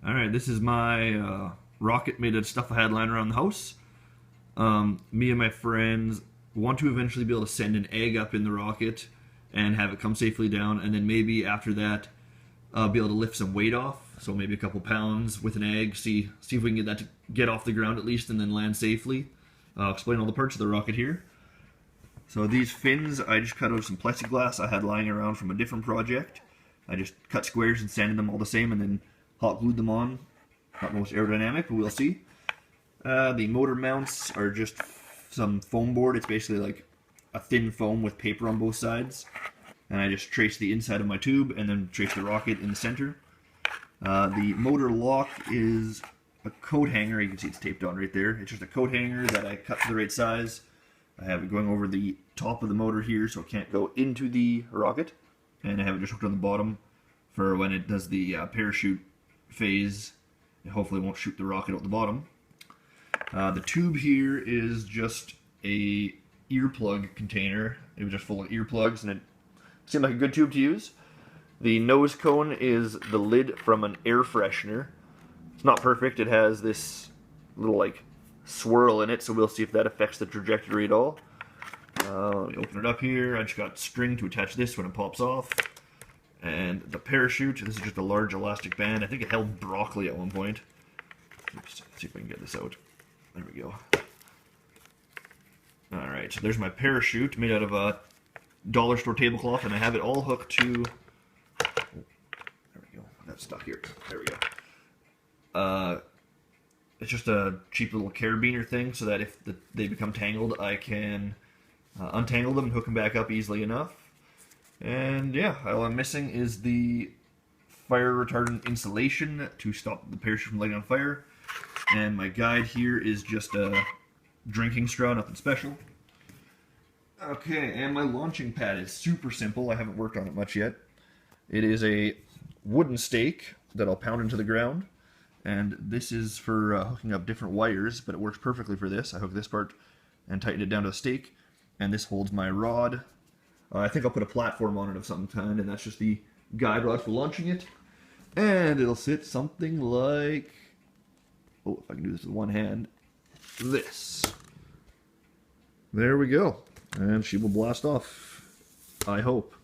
Alright, this is my rocket made of stuff I had lying around the house. Me and my friends want to eventually be able to send an egg up in the rocket and have it come safely down, and then maybe after that be able to lift some weight off, so maybe a couple pounds with an egg, see if we can get that to get off the ground at least and then land safely. I'll explain all the parts of the rocket here. So these fins, I just cut out some plexiglass I had lying around from a different project. I just cut squares and sanded them all the same and then hot glued them on. Not most aerodynamic, but we'll see. The motor mounts are just some foam board. It's basically like a thin foam with paper on both sides. And I just trace the inside of my tube and then trace the rocket in the center. The motor lock is a coat hanger. You can see it's taped on right there. It's just a coat hanger that I cut to the right size. I have it going over the top of the motor here so it can't go into the rocket. And I have it just hooked on the bottom for when it does the parachute phase. It hopefully won't shoot the rocket out the bottom. The tube here is just a earplug container. It was just full of earplugs and it seemed like a good tube to use. The nose cone is the lid from an air freshener. It's not perfect. It has this little like swirl in it, so we'll see if that affects the trajectory at all. Let me open it up here. I just got string to attach this when it pops off. And the parachute, this is just a large elastic band. I think it held broccoli at one point. Oops, let's see if I can get this out. There we go. Alright, so there's my parachute made out of a dollar store tablecloth, and I have it all hooked to... Oh, there we go. That's stuck here. There we go. It's just a cheap little carabiner thing so that if they become tangled, I can untangle them and hook them back up easily enough. And yeah, all I'm missing is the fire retardant insulation to stop the parachute from lighting on fire. And my guide here is just a drinking straw, nothing special. Okay, and my launching pad is super simple. I haven't worked on it much yet. It is a wooden stake that I'll pound into the ground. And this is for hooking up different wires, but it works perfectly for this. I hook this part and tighten it down to the stake. And this holds my rod. I think I'll put a platform on it of some kind, and that's just the guide rod for launching it. And it'll sit something like... Oh, if I can do this with one hand. This. There we go. And she will blast off. I hope.